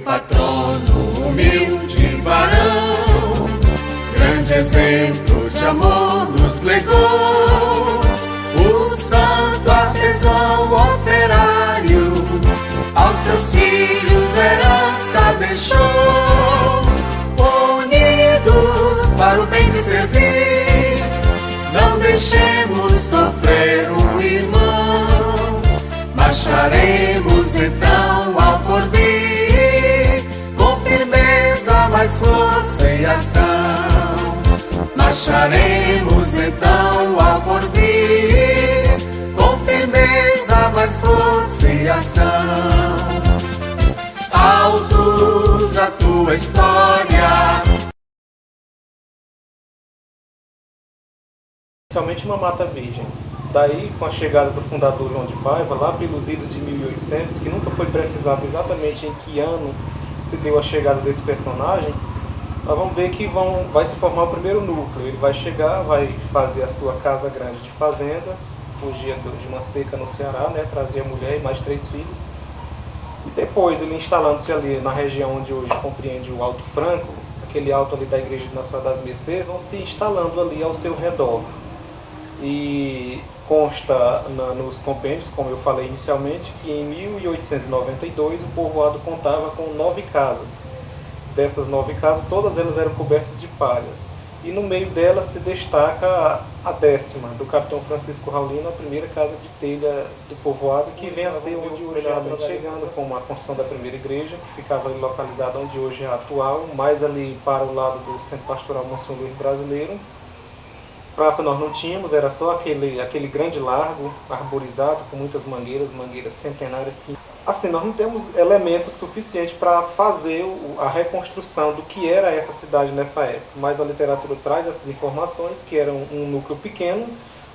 patrono, humilde varão, grande exemplo de amor nos legou. O santo artesão operário, aos seus filhos herança deixou. Unidos para o bem de servir, não deixemos sofrer o irmão. Marcharemos então ao porvir, com firmeza, mais força e ação. Marcharemos então ao porvir, com firmeza, mais força e ação. Altos a tua história. Inicialmente uma mata virgem. Daí, com a chegada do fundador João de Paiva, lá pelos idos de 1800, que nunca foi precisado exatamente em que ano se deu a chegada desse personagem, nós vamos ver que vai se formar o primeiro núcleo. Ele vai chegar, vai fazer a sua casa grande de fazenda, fugia de uma seca no Ceará, né, trazia a mulher e mais 3 filhos. E depois, ele instalando-se ali na região onde hoje compreende o Alto Franco, aquele alto ali da igreja de Nossa Senhora das Mercês, vão se instalando ali ao seu redor. E consta nos compêndios, como eu falei inicialmente, que em 1892 o povoado contava com 9 casas. Dessas 9 casas, todas elas eram cobertas de palhas. E no meio delas se destaca a 10ª, do capitão Francisco Raulino, a primeira casa de telha do povoado, que vem a ser onde hoje está chegando, com a construção da primeira igreja, que ficava ali localizada onde hoje é a atual, mais ali para o lado do Centro Pastoral Monsenhor Luiz Brasileiro. Praça nós não tínhamos, era só aquele grande largo, arborizado, com muitas mangueiras centenárias. Assim, nós não temos elementos suficientes para fazer a reconstrução do que era essa cidade nessa época. Mas a literatura traz essas informações, que era um núcleo pequeno,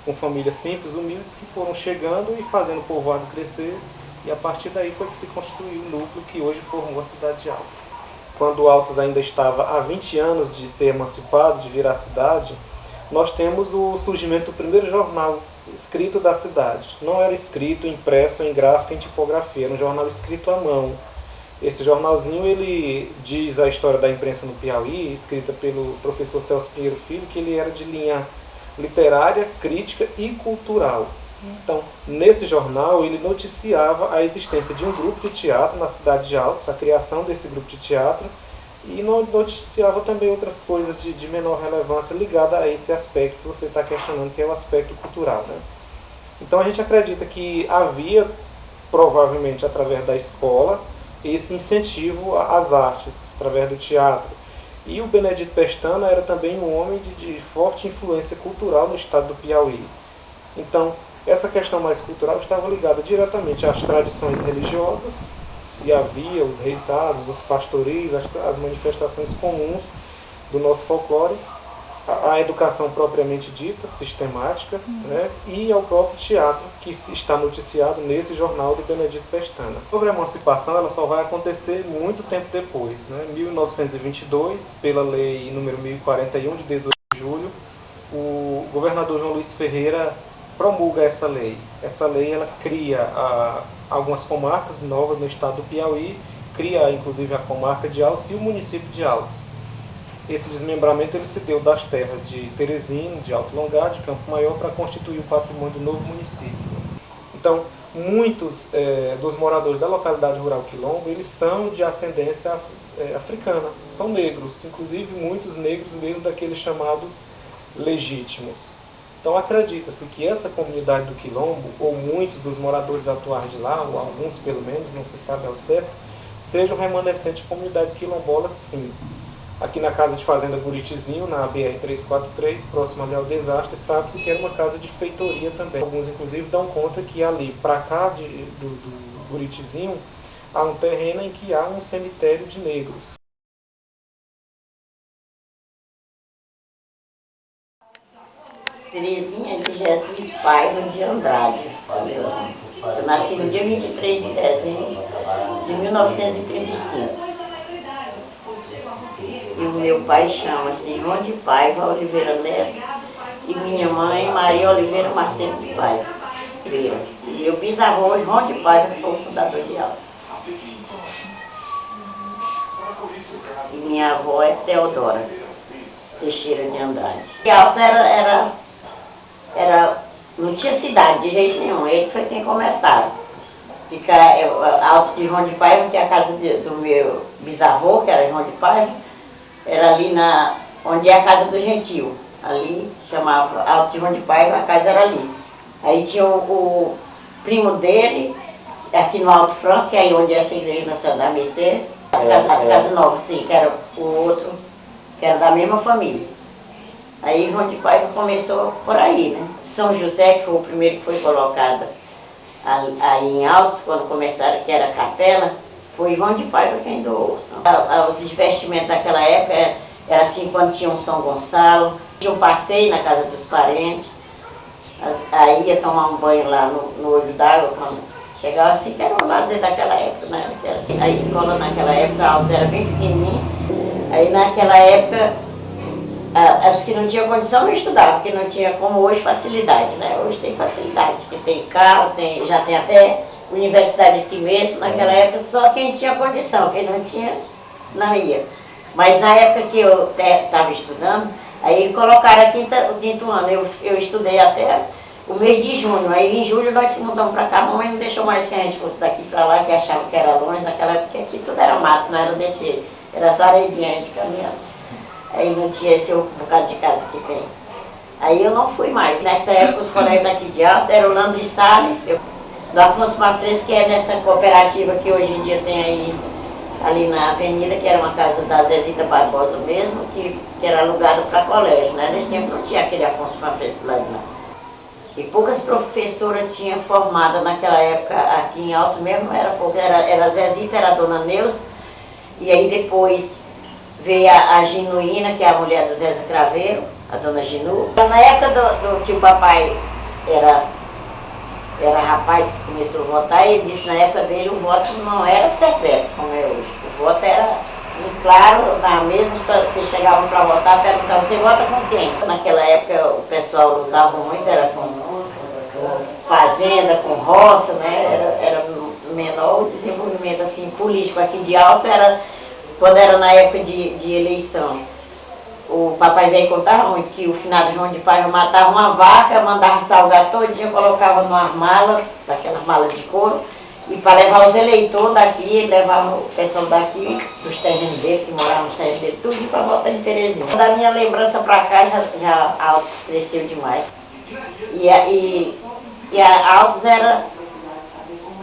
com famílias simples, humildes, que foram chegando e fazendo o povoado crescer. E a partir daí foi que se construiu o núcleo que hoje formou a cidade de Altos. Quando Altos ainda estava há 20 anos de ser emancipado, de virar cidade, nós temos o surgimento do primeiro jornal escrito da cidade. Não era escrito, impresso em gráfica, em tipografia, era um jornal escrito à mão. Esse jornalzinho, ele diz a história da imprensa no Piauí, escrita pelo professor Celso Pinheiro Filho, que ele era de linha literária, crítica e cultural. Então, nesse jornal, ele noticiava a existência de um grupo de teatro na cidade de Altos, a criação desse grupo de teatro, e noticiava também outras coisas de menor relevância ligada a esse aspecto que você está questionando, que é o aspecto cultural, né? Então a gente acredita que havia, provavelmente através da escola, esse incentivo às artes, através do teatro. E o Benedito Pestana era também um homem de forte influência cultural no estado do Piauí. Então, essa questão mais cultural estava ligada diretamente às tradições religiosas, e havia os reitados, os pastorios, as manifestações comuns do nosso folclore, a educação propriamente dita, sistemática, né, e ao próprio teatro, que está noticiado nesse jornal do Benedito Pestana. Sobre a emancipação, ela só vai acontecer muito tempo depois, né, 1922, pela lei número 1041, de 18 de julho, o governador João Luiz Ferreira promulga essa lei. Essa lei, ela cria algumas comarcas novas no estado do Piauí, cria inclusive a comarca de Altos e o município de Altos. Esse desmembramento ele se deu das terras de Teresina, de Alto Longado, de Campo Maior, para constituir o patrimônio do novo município. Então, muitos dos moradores da localidade rural Quilombo, eles são de ascendência africana, são negros, inclusive muitos negros mesmo daqueles chamados legítimos. Então acredita-se que essa comunidade do Quilombo, ou muitos dos moradores atuais de lá, ou alguns pelo menos, não se sabe ao certo, sejam remanescentes de comunidade quilombola, sim. Aqui na casa de fazenda Buritizinho, na BR-343, próximo ali ao desastre, sabe-se que era uma casa de feitoria também. Alguns inclusive dão conta que ali, para cá do Buritizinho, há um terreno em que há um cemitério de negros. Terezinha de Jesus Paiva de Andrade. Eu nasci no dia 23 de dezembro de 1935. E o meu pai chama-se João de Paiva Oliveira Neto e minha mãe Maria Oliveira Marcelo de Paiva. E meu bisavô João de Paiva, que foi o fundador de Altos. E minha avó é Teodora Teixeira de Andrade. E Alto não tinha cidade de jeito nenhum, ele foi quem começaram. Alto de João de Paiva, que é a casa do meu bisavô, que era João de Paiva, era ali onde é a casa do Gentil. Ali chamava Alto de João de Paiva, a casa era ali. Aí tinha o primo dele, aqui no Alto Franco, que é aí onde é essa igreja nacional da Mercedes, a casa nova, sim, que era o outro, que era da mesma família. Aí João de Paiva começou por aí, né? São José, que foi o primeiro que foi colocado aí em Alto, quando começaram, que era a capela, foi João de Paiva quem doou. Os vestimentos daquela época era assim, quando tinha um São Gonçalo, tinha um passeio na casa dos parentes, aí ia tomar um banho lá no olho d'água, quando chegava assim, que era um lazer daquela época, né? A escola naquela época, a Alto era bem pequenininha, aí naquela época, as que não tinham condição não estudavam, porque não tinha como hoje facilidade, né? Hoje tem facilidade, porque tem carro, já tem até universidade aqui mesmo, naquela época só quem tinha condição, quem não tinha, não ia. Mas na época que eu estava estudando, aí colocaram o quinto ano, eu estudei até o mês de junho, aí em julho nós mudamos para cá, a mamãe não deixou mais que a gente fosse daqui para lá, que achava que era longe, naquela época aqui tudo era mato, não era descer, era só areia de caminhando. Aí não tinha esse bocado de casa que tem. Aí eu não fui mais. Nessa época os colegas daqui de Alto eram o Lando e Salles, do Afonso Mafres, que é nessa cooperativa que hoje em dia tem aí, ali na avenida, que era uma casa da Zezita Barbosa mesmo, que era alugado para colégio, né? Nesse tempo não tinha aquele Afonso Mafres lá de lá. E poucas professoras tinham formado naquela época aqui em Alto mesmo, era a Zezita, era a dona Neuza, e aí depois veio a Ginuína, que é a mulher do Zé Craveiro, a dona Ginu. Na época do que o papai era rapaz que começou a votar, ele disse na época dele o voto não era secreto como é hoje. O voto era, claro, na mesma, você chegavam para votar, perguntavam, você vota com quem? Naquela época o pessoal lutava muito, era com fazenda, com roça, né? Era menor o desenvolvimento assim, político. Aqui de Alto quando era na época de eleição, o papai velho contava muito que o finado João de Paiva matava uma vaca, mandava salgar todinha, colocava numa mala, daquelas malas de couro, e para levar os eleitores daqui, levava o pessoal daqui, dos terrenos dele, que moravam nos terrenos dele, tudo para votar em Terezinha. Da minha lembrança para cá, já Altos cresceu demais. E a Altos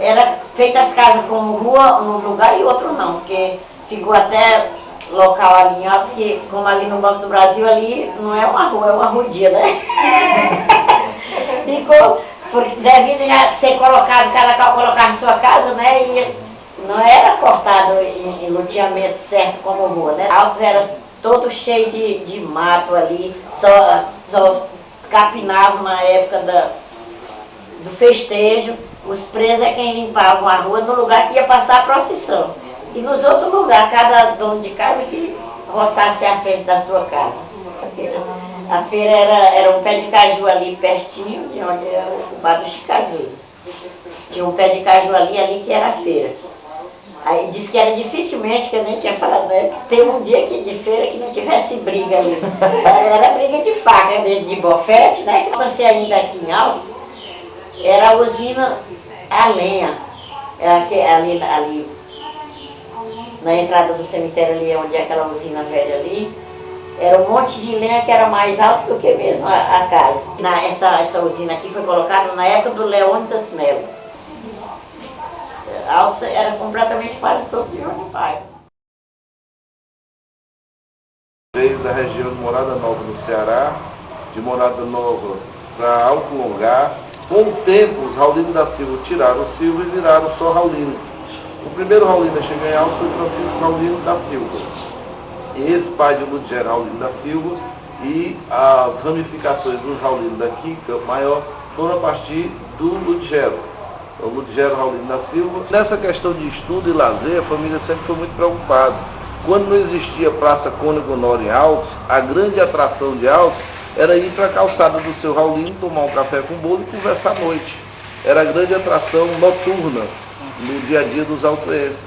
era feita as casas como rua num lugar e outro não, porque ficou até local ali em Alto, que como ali no Banco do Brasil, ali não é uma rua, é uma rodia, né? Ficou, porque devido a ser colocado, cada qual colocava em sua casa, né? E não era cortado em loteamento certo como rua, né? Alto era todo cheio de mato ali, só capinavam na época do festejo. Os presos é quem limpavam a rua no lugar que ia passar a procissão. E nos outros lugares, cada dono de casa que roçasse a frente da sua casa. A feira era um pé de caju ali pertinho, de onde era o bar do Chicaju. Tinha um pé de caju ali que era a feira. Aí disse que era dificilmente, que eu nem tinha falado, né? Teve um dia aqui de feira que não tivesse briga ali. Era briga de faca, de bofete, né? Que você ainda aqui em Alto, era a usina a lenha. Era ali na entrada do cemitério ali, onde é aquela usina velha ali, era um monte de lenha que era mais alto do que mesmo a casa. Essa usina aqui foi colocada na época do Leônidas Melo. Alto era completamente quase todo de João de Paiva. Veio da região de Morada Nova no Ceará, de Morada Nova para Alto Longar. Com o tempo, os Raulinos da Silva tiraram o Silva e viraram só Raulino. O primeiro Raulino a chegar em Alto foi Francisco Raulino da Silva, ex-pai de Ludgero Raulino da Silva, e as ramificações dos Raulinos daqui, Campo Maior, foram a partir do Ludgero, o Ludgero Raulino da Silva. Nessa questão de estudo e lazer, a família sempre foi muito preocupada. Quando não existia Praça Cônego Honório em Altos, a grande atração de Altos era ir para a calçada do seu Raulino, tomar um café com bolo e conversar à noite. Era a grande atração noturna no dia a dia dos altoenses.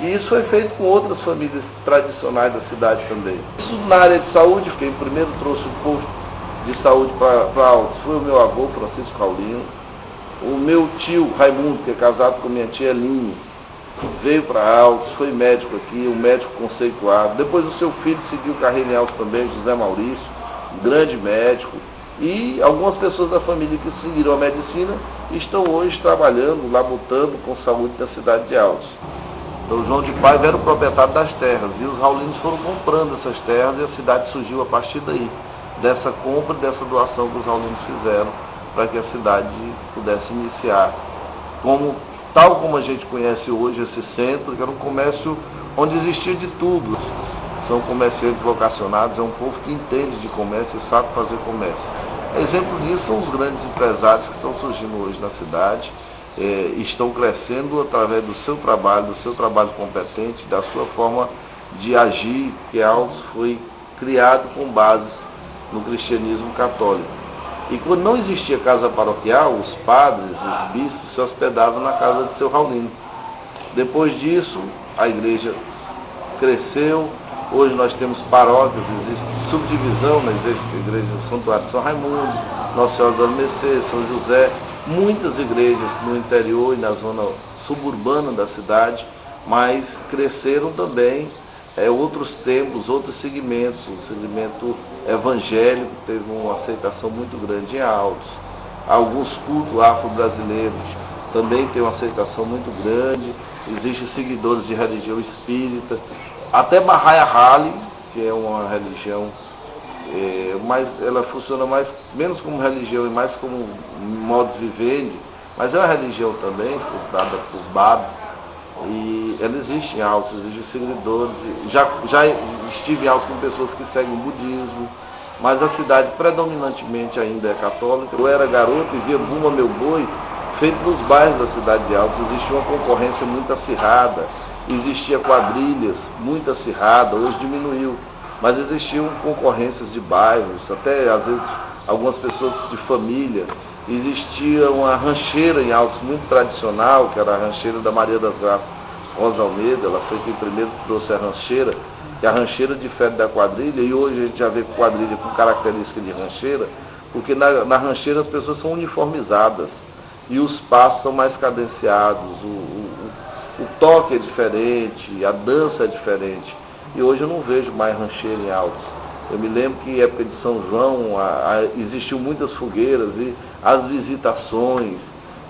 E isso foi feito com outras famílias tradicionais da cidade também. Isso na área de saúde, quem primeiro trouxe o posto de saúde para Altos foi o meu avô, Francisco Raulino. O meu tio, Raimundo, que é casado com minha tia Elinho, veio para Altos, foi médico aqui, um médico conceituado. Depois o seu filho seguiu carreira em Altos também, José Maurício, um grande médico. E algumas pessoas da família que seguiram a medicina estão hoje trabalhando, labutando com saúde na cidade de Altos. Então, o João de Paiva era o proprietário das terras e os raulinos foram comprando essas terras e a cidade surgiu a partir daí, dessa compra e dessa doação que os raulinos fizeram para que a cidade pudesse iniciar, tal como a gente conhece hoje esse centro, que era um comércio onde existia de tudo. São comerciantes vocacionados, é um povo que entende de comércio e sabe fazer comércio. Exemplo disso são os grandes empresários que estão surgindo hoje na cidade, estão crescendo através do seu trabalho competente, da sua forma de agir, que Altos foi criado com base no cristianismo católico. E quando não existia casa paroquial, os padres, os bispos se hospedavam na casa de seu Raulino. Depois disso, a igreja cresceu, hoje nós temos paróquias, existe subdivisão na igreja do Santuário de São Raimundo, Nossa Senhora do Mercê, São José, muitas igrejas no interior e na zona suburbana da cidade, mas cresceram também outros templos, outros segmentos. O segmento evangélico teve uma aceitação muito grande em Altos. Alguns cultos afro-brasileiros também têm uma aceitação muito grande. Existem seguidores de religião espírita. Até Bahia Hali, que é uma religião, mas ela funciona menos como religião e mais como modo de viver, mas é uma religião também, dada por Bado. E ela existe em Altos, existem seguidores. Já estive em Altos com pessoas que seguem o budismo, mas a cidade predominantemente ainda é católica. Eu era garoto e via Bumba Meu Boi feito nos bairros da cidade de Altos. Existia uma concorrência muito acirrada, existia quadrilhas muito acirrada, hoje diminuiu, mas existiam concorrências de bairros, até às vezes algumas pessoas de família. Existia uma rancheira em Altos muito tradicional, que era a rancheira da Maria das Graças Rosa Almeida. Ela foi quem primeiro trouxe a rancheira, que é a rancheira de fé da quadrilha, e hoje a gente já vê quadrilha com características de rancheira, porque na rancheira as pessoas são uniformizadas e os passos são mais cadenciados, o toque é diferente, a dança é diferente. E hoje eu não vejo mais rancheira em Altos. Eu me lembro que em época de São João existiam muitas fogueiras e as visitações.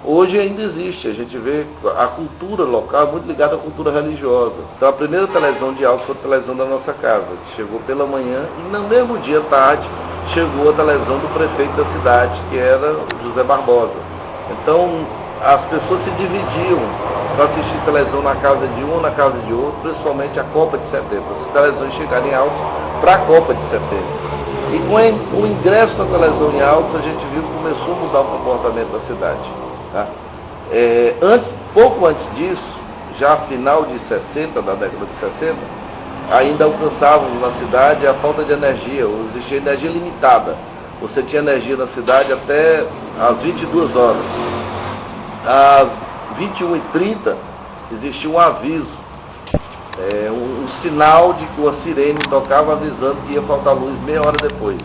Hoje ainda existe, a gente vê a cultura local muito ligada à cultura religiosa. Então a primeira televisão de Altos foi a televisão da nossa casa, que chegou pela manhã e no mesmo dia à tarde chegou a televisão do prefeito da cidade, que era José Barbosa. Então as pessoas se dividiam para assistir televisão na casa de um ou na casa de outro, principalmente a Copa de 70. As televisões chegaram em Altos para a Copa de 70. E com o ingresso da televisão em Altos, a gente viu que começou a mudar o comportamento da cidade. Tá? Pouco antes disso, já final de 60, da década de 60, ainda alcançávamos na cidade a falta de energia, ou existia energia limitada. Você tinha energia na cidade até às 22 horas. Às 21h30 existia um aviso, um sinal de que uma sirene tocava avisando que ia faltar luz meia hora depois.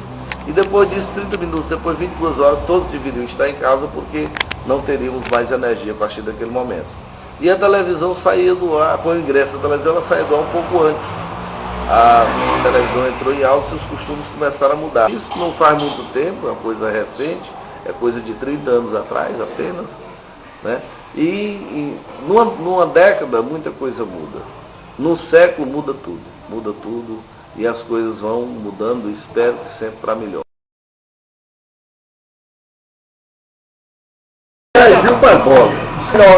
E depois disso, 30 minutos depois, 22 horas, todos deveriam estar em casa porque não teríamos mais energia a partir daquele momento. E a televisão saía do ar, com o ingresso da televisão, ela saía do ar um pouco antes. A televisão entrou em Altos e os costumes começaram a mudar. Isso não faz muito tempo, é uma coisa recente, é coisa de 30 anos atrás apenas, né? E numa década muita coisa muda. No século muda tudo e as coisas vão mudando, espero que sempre para melhor. Gil Barbosa,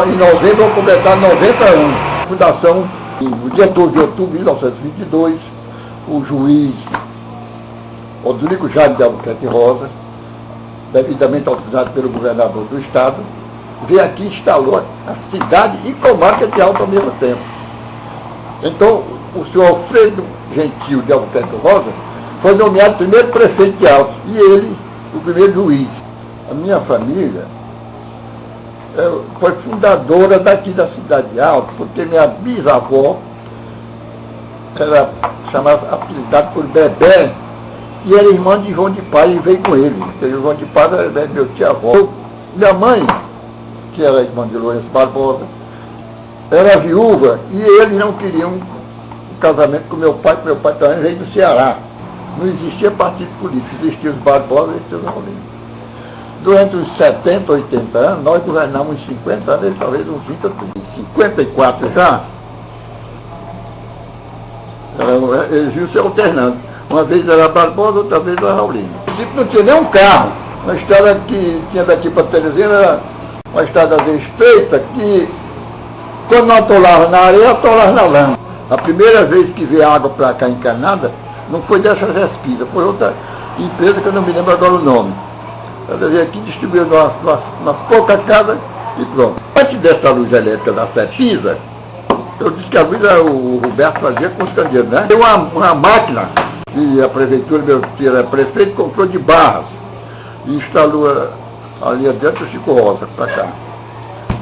em novembro vão completar 90 anos. Fundação, no dia 12 de outubro de 1922, o juiz Odrico Jaime de Albuquerque Rosa, devidamente autorizado pelo governador do estado, veio aqui e instalou a cidade e comarca de Altos ao mesmo tempo. Então, o senhor Alfredo Gentil de Albuquerque Rosa foi nomeado primeiro prefeito de Altos e ele o primeiro juiz. A minha família foi fundadora daqui da Cidade Alta, porque minha bisavó era chamada, apelidada por Bebé, e era irmã de João de Paz e veio com ele. Porque João de Paz era meu tio-avô. Minha mãe, que era irmã de Lourenço Barbosa, era viúva e eles não queriam um casamento com meu pai, porque meu pai também veio do Ceará. Não existia partido político, existiam os Barbosa e os Raulino. Durante uns 70, 80 anos, nós governamos uns 50 anos, talvez uns 20, 54 já. Eles iam se alternando. Uma vez era Barbosa, outra vez era Raulino. No princípio não tinha nem um carro. Uma estrada que tinha daqui para Teresina era uma estrada estreita que, quando não atolava na areia, atolava na lama. A primeira vez que veio água para cá encanada, não foi dessa Respira, foi outra empresa que eu não me lembro agora o nome. Ela veio aqui, distribuiu umas poucas casas e pronto. Antes dessa luz elétrica da Cefisa, eu disse que a luz o Roberto fazia com os candeeiros, né? Tem uma máquina que a prefeitura, meu tio era prefeito, comprou de Barras e instalou ali adiante o Chico Rosa, para cá.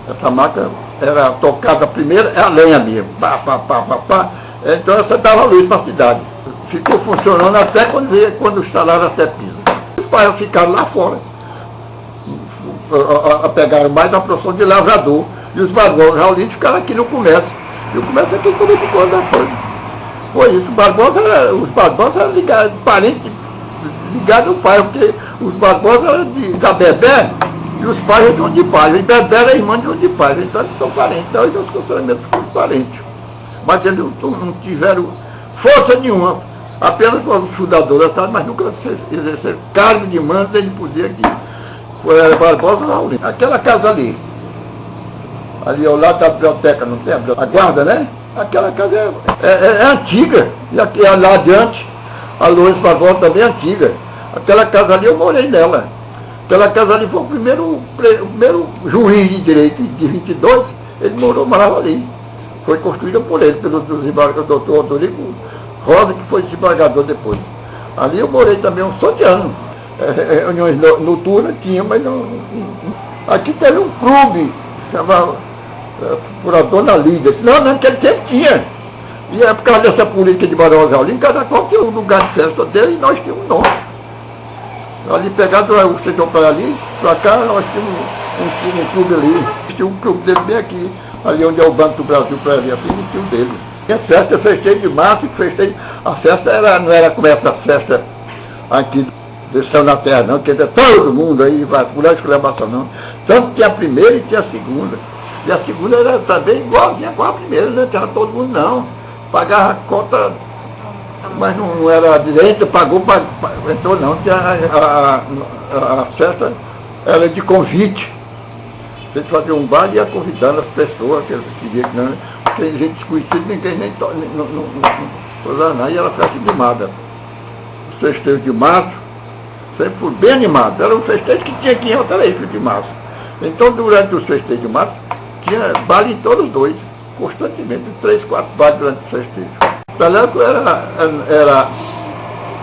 Essa máquina era tocada primeiro, é a lenha mesmo, pá, pá, pá, pá, pá. Então essa dava luz para a cidade. Ficou funcionando até quando instalaram a Cefisa. Os pais ficaram lá fora. Pegaram mais a profissão de lavrador. E os Barbosa Raulino ficaram aqui no comércio. E o comércio aqui como de coisa da coisa. Foi isso. Os Barbosa eram ligados, parentes ligados ao pai, porque os Barbosa eram da Bebé e os pais eram de Paz. E Bebé era irmã de João de Paz. Então eles são parentes. Então eles consideram como parentes. Mas eles não tiveram força nenhuma. Apenas foram fundadores, mas nunca exerceram cargo de mando, ele podia aqui. Foi Barbosa Raulino. Aquela casa ali ao lado da biblioteca, não tem a guarda, né? Aquela casa é antiga. E aqui lá adiante, a Lourenço Barbosa também é antiga. Aquela casa ali eu morei nela. Aquela casa ali foi o primeiro juiz de direito de 22, ele morava ali. Foi construída por ele, pelo doutor Odorico Rosa, que foi desembargador depois. Ali eu morei também uns 7 anos. Reuniões noturnas tinha, mas não. Aqui teve um clube, chamava por a dona Lídia. Não, naquele tempo tinha. E é por causa dessa política de Barbosa Raulino, cada qual tinha um lugar de festa dele e nós tínhamos um nome. Ali pegado o setor para ali, para cá, nós tínhamos um clube ali. Tinha um clube dele bem aqui, ali onde é o Banco do Brasil, para ali, assim, tinha um dele. A festa eu festei de março, a festa não era como essa festa aqui do céu na terra, não, que era todo mundo aí, vai por lá exclamação não. Tanto que a primeira e tinha a segunda. E a segunda era também igualzinha com a primeira, não tinha todo mundo não. Pagava a conta, mas não era direito, pagou, entrou não, tinha a festa era de convite. Você fazia um bar e ia convidando as pessoas, que queriam que não. Tem gente desconhecida, ninguém nem não, e ela foi animada. Os festejos de março, sempre foi bem animado. Era um festejo que tinha aqui em Altaíra de março. Então, durante os festejos de março, tinha baile em todos os dois, constantemente, 3, 4 bailes durante o festejo. O teléfono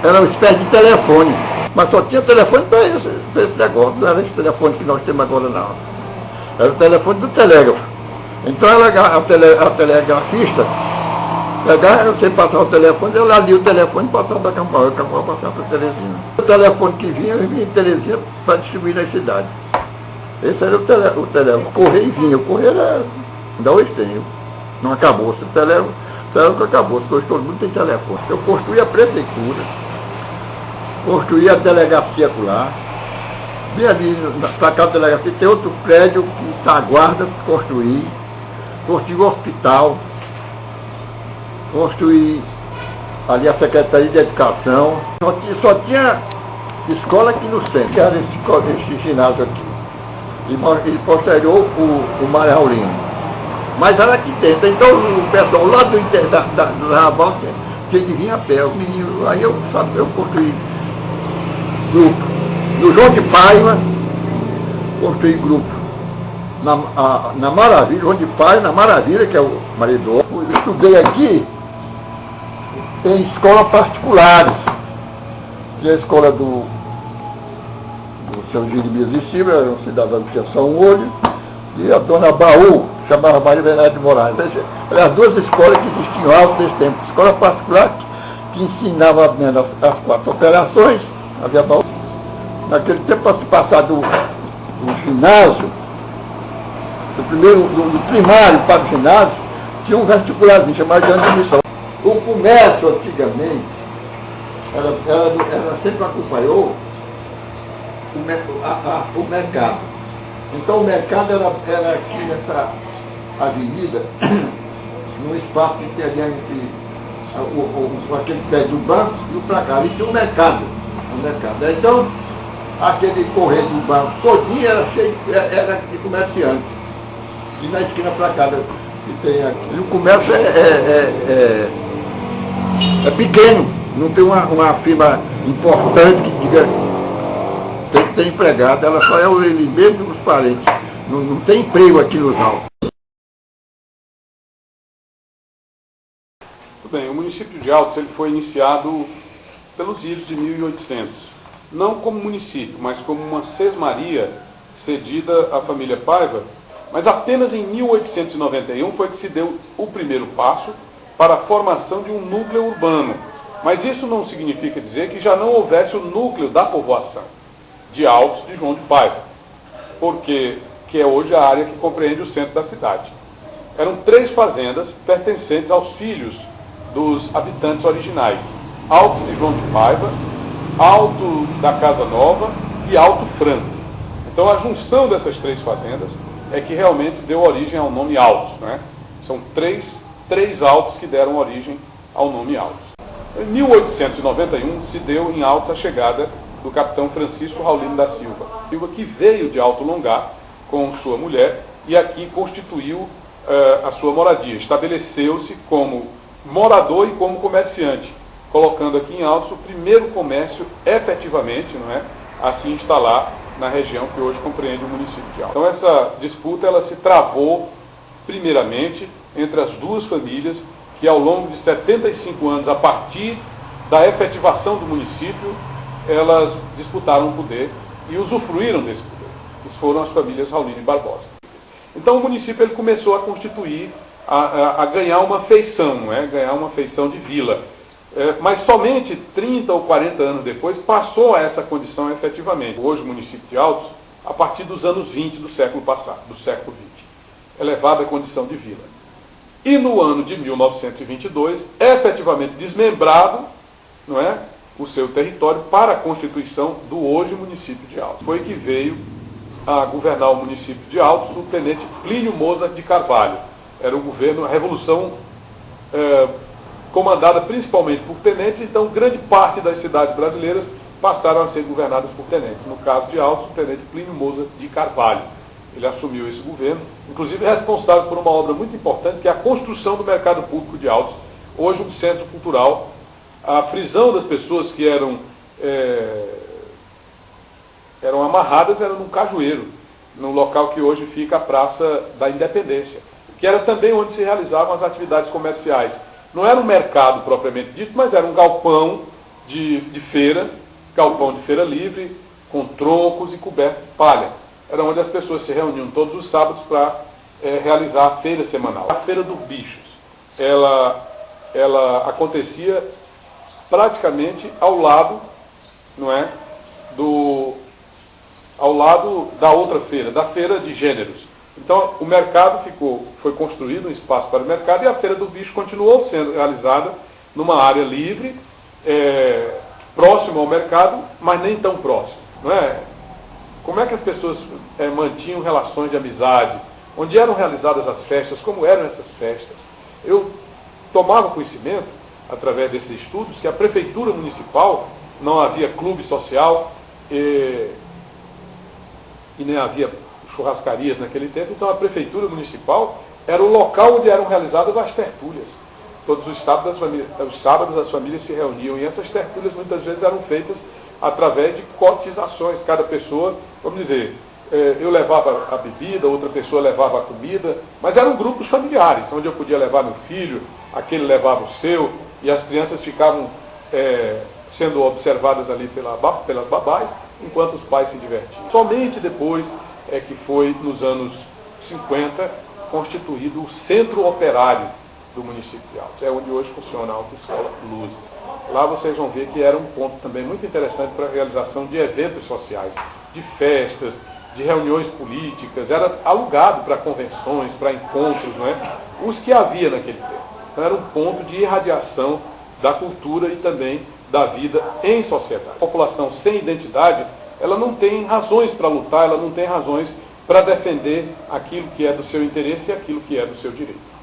era uma espécie de telefone, mas só tinha telefone para esse negócio, não era esse telefone que nós temos agora não. Era o telefone do telégrafo. Então a telegrafista pegava, eu sei passar o telefone, eu lá li o telefone e passava para Campoal, passava para Teresina. O telefone que vinha em Teresina para distribuir na cidade. Esse era o telefone. O correio vinha, o correio era, ainda hoje tem, não acabou. O telefone acabou, hoje todo mundo tem telefone. Eu construí a prefeitura, construí a delegacia lá. Bem ali, para cá da delegacia, tem outro prédio que está a guarda, construí o hospital, construí ali a Secretaria de Educação, só tinha escola aqui no centro, que era esse ginásio aqui, e posterior o Mário Raulino. Mas era aqui dentro, então o pessoal lá do Raval tinha que vir a pé, o menino, aí eu construí grupo. No João de Paiva, construí grupo. Na Maravilha, João de Paiva, na Maravilha, que é o marido. Eu estudei aqui em escolas particulares. Tinha a escola do seu Jeremias de Silva, era um cidadão que tinha só um olho. e a dona Baú, chamava Maria Bernardo de Moraes. Eram as duas escolas que existiam alto desse tempo. Escola particular que ensinava as 4 operações, havia Baú. Naquele tempo, para se passar do ginásio, do primário para o ginásio, tinha um vestibularzinho chamado de admissão. O comércio, antigamente, ela sempre acompanhou o mercado. Então o mercado era aqui nessa avenida, num espaço que tinha entre aquele pé do banco e o placar. Ali tinha um mercado. Então, aquele correio do banco todinho era cheio, era de comerciante. E na esquina para cá que tem aqui. E o comércio é pequeno, não tem uma firma importante que diga tem que ter empregado, ela só é ele mesmo e os parentes. Não tem emprego aqui nos Altos. Bem, o município de Altos ele foi iniciado pelos idos de 1800, não como município, mas como uma sesmaria cedida à família Paiva, mas apenas em 1891 foi que se deu o primeiro passo para a formação de um núcleo urbano. Mas isso não significa dizer que já não houvesse o núcleo da povoação de Altos de João de Paiva, porque que é hoje a área que compreende o centro da cidade. Eram 3 fazendas pertencentes aos filhos dos habitantes originais: Alto de João de Paiva, Alto da Casa Nova e Alto Franco. Então a junção dessas 3 fazendas é que realmente deu origem ao nome Altos, né? São três altos que deram origem ao nome Altos. Em 1891 se deu em Altos a chegada do capitão Francisco Raulino da Silva, que veio de Alto Longar com sua mulher e aqui constituiu a sua moradia. Estabeleceu-se como morador e como comerciante, colocando aqui em Altos o primeiro comércio efetivamente, não é, a se instalar na região que hoje compreende o município de Altos. Então essa disputa ela se travou primeiramente entre as duas famílias que ao longo de 75 anos, a partir da efetivação do município, elas disputaram o poder e usufruíram desse poder. Isso foram as famílias Raulino e Barbosa. Então o município ele começou a constituir, a ganhar uma feição, não é? Ganhar uma feição de vila. Mas somente 30 ou 40 anos depois passou a essa condição efetivamente. Hoje o município de Altos, a partir dos anos 20 do século passado, do século 20, elevada à condição de vila. E no ano de 1922, efetivamente desmembrado, não é, o seu território para a constituição do hoje município de Altos. Foi que veio a governar o município de Altos o tenente Plínio Mozart de Carvalho. Era o governo, a revolução comandada principalmente por tenentes, então grande parte das cidades brasileiras passaram a ser governadas por tenentes. No caso de Altos, o tenente Plínio Mozart de Carvalho. Ele assumiu esse governo, inclusive responsável por uma obra muito importante, que é a construção do mercado público de Altos, hoje um centro cultural. A prisão das pessoas que eram amarradas era num cajueiro, no local que hoje fica a Praça da Independência, que era também onde se realizavam as atividades comerciais. Não era um mercado propriamente dito, mas era um galpão de feira, galpão de feira livre, com troncos e coberto de palha. Era onde as pessoas se reuniam todos os sábados para realizar a feira semanal. A Feira dos Bichos, ela acontecia praticamente ao lado, não é, ao lado da outra feira, da Feira de Gêneros. Então o mercado foi construído um espaço para o mercado e a Feira do Bicho continuou sendo realizada numa área livre, próximo ao mercado, mas nem tão próximo, não é? Como é que as pessoas mantinham relações de amizade? Onde eram realizadas as festas? Como eram essas festas? Eu tomava conhecimento, através desses estudos, que a prefeitura municipal, não havia clube social e nem havia churrascarias naquele tempo, então a prefeitura municipal era o local onde eram realizadas as tertúlias. Todos os sábados as famílias se reuniam e essas tertúlias muitas vezes eram feitas através de cotizações. Cada pessoa, vamos dizer, eu levava a bebida, outra pessoa levava a comida, mas eram grupos familiares, onde eu podia levar meu filho, aquele levava o seu, e as crianças ficavam sendo observadas ali pelas babás, enquanto os pais se divertiam. Somente depois é que foi nos anos 50, constituído o centro operário do município de Altos. É onde hoje funciona a Autoescola Luz. Lá vocês vão ver que era um ponto também muito interessante para a realização de eventos sociais, de festas, de reuniões políticas, era alugado para convenções, para encontros, não é? Os que havia naquele tempo. Então era um ponto de irradiação da cultura e também da vida em sociedade. A população sem identidade, ela não tem razões para lutar, ela não tem razões para defender aquilo que é do seu interesse e aquilo que é do seu direito.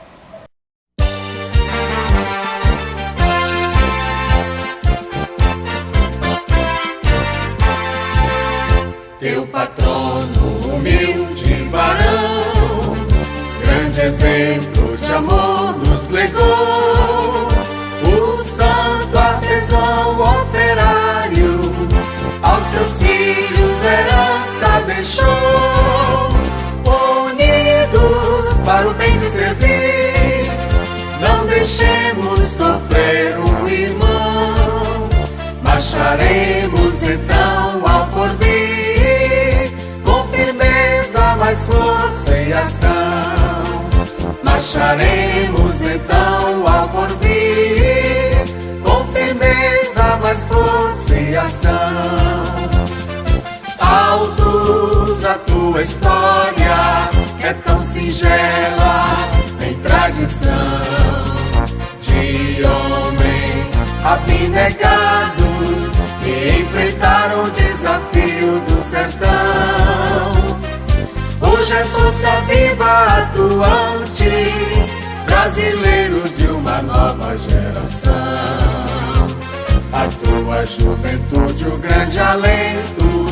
Teu patrono, humilde varão, grande exemplo de amor nos legou. O santo artesão operário, aos seus filhos herança deixou. Unidos para o bem de servir, não deixemos sofrer um irmão. Marcharemos então ao porvir, com firmeza, mais força e ação. Marcharemos então ao porvir, com firmeza, mais força e ação. Altos, a tua história é tão singela, tem tradição de homens abnegados que enfrentaram o desafio do sertão. Hoje é força viva atuante, brasileiros de uma nova geração. A tua juventude, o grande alento,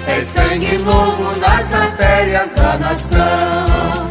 é sangue novo nas artérias da nação.